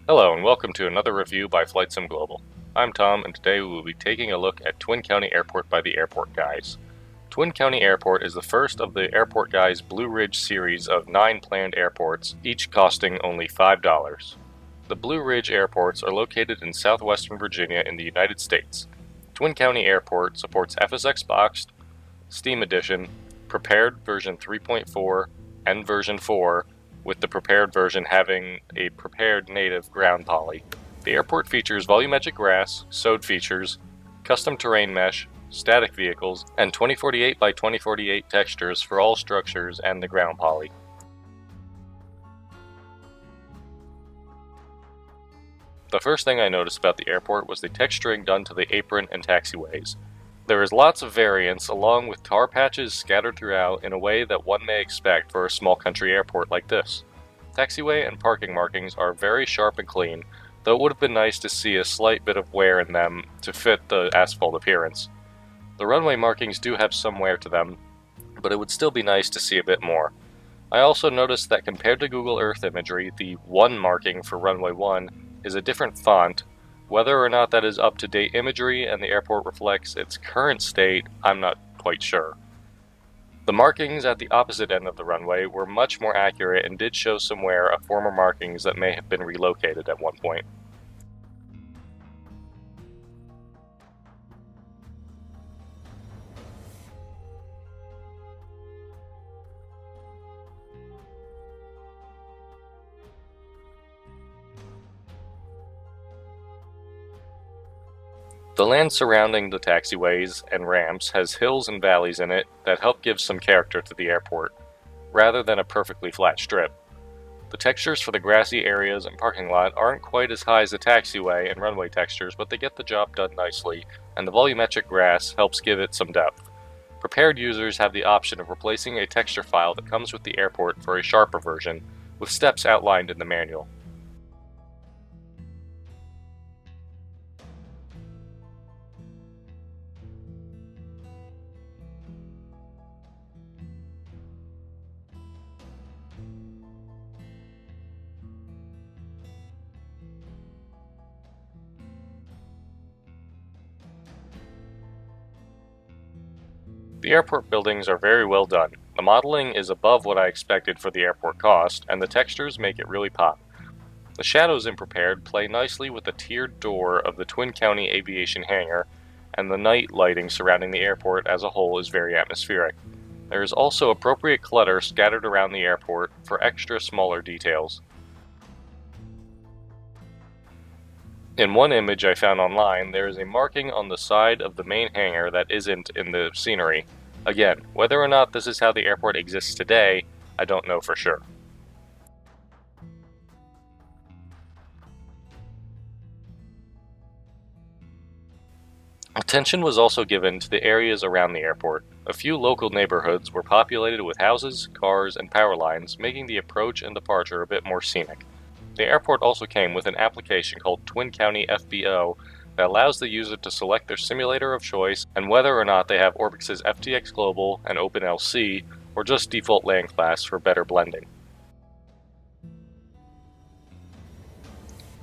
Hello and welcome to another review by FlightsimGlobal. I'm Tom and today we will be taking a look at Twin County Airport by the Airport Guys. Twin County Airport is the first of the Airport Guys Blue Ridge series of 9 planned airports, each costing only $5. The Blue Ridge airports are located in southwestern Virginia in the United States. Twin County Airport supports FSX Boxed, Steam Edition, Prepared version 3.4, and version 4, with the prepared version having a prepared native ground poly. The airport features volumetric grass, sewed features, custom terrain mesh, static vehicles, and 2048 by 2048 textures for all structures and the ground poly. The first thing I noticed about the airport was the texturing done to the apron and taxiways. There is lots of variance, along with tar patches scattered throughout in a way that one may expect for a small country airport like this. Taxiway and parking markings are very sharp and clean, though it would have been nice to see a slight bit of wear in them to fit the asphalt appearance. The runway markings do have some wear to them, but it would still be nice to see a bit more. I also noticed that compared to Google Earth imagery, the 1 marking for runway 1 is a different font. Whether or not that is up-to-date imagery and the airport reflects its current state, I'm not quite sure. The markings at the opposite end of the runway were much more accurate and did show some wear of former markings that may have been relocated at one point. The land surrounding the taxiways and ramps has hills and valleys in it that help give some character to the airport, rather than a perfectly flat strip. The textures for the grassy areas and parking lot aren't quite as high as the taxiway and runway textures, but they get the job done nicely, and the volumetric grass helps give it some depth. Prepared users have the option of replacing a texture file that comes with the airport for a sharper version, with steps outlined in the manual. The airport buildings are very well done. The modeling is above what I expected for the airport cost, and the textures make it really pop. The shadows in Prepared play nicely with the tiered door of the Twin County Aviation hangar, and the night lighting surrounding the airport as a whole is very atmospheric. There is also appropriate clutter scattered around the airport for extra smaller details. In one image I found online, there is a marking on the side of the main hangar that isn't in the scenery. Again, whether or not this is how the airport exists today, I don't know for sure. Attention was also given to the areas around the airport. A few local neighborhoods were populated with houses, cars, and power lines, making the approach and departure a bit more scenic. The airport also came with an application called Twin County FBO that allows the user to select their simulator of choice and whether or not they have Orbx's FTX Global and OpenLC, or just default land class for better blending.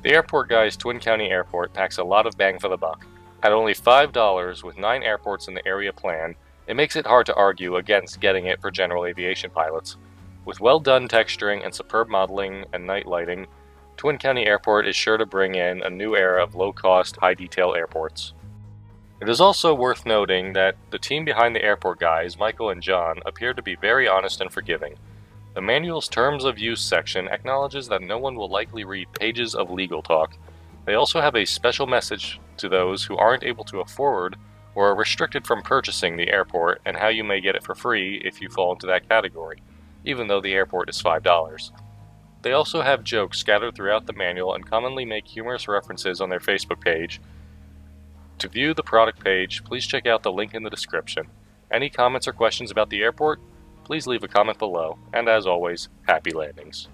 The Airport Guys Twin County Airport packs a lot of bang for the buck. At only $5 with 9 airports in the area planned, it makes it hard to argue against getting it for general aviation pilots. With well-done texturing and superb modeling and night lighting, Twin County Airport is sure to bring in a new era of low-cost, high-detail airports. It is also worth noting that the team behind the Airport Guys, Michael and John, appear to be very honest and forgiving. The manual's Terms of Use section acknowledges that no one will likely read pages of legal talk. They also have a special message to those who aren't able to afford or are restricted from purchasing the airport and how you may get it for free if you fall into that category, even though the airport is $5. They also have jokes scattered throughout the manual and commonly make humorous references on their Facebook page. To view the product page, please check out the link in the description. Any comments or questions about the airport? Please leave a comment below, and as always, happy landings.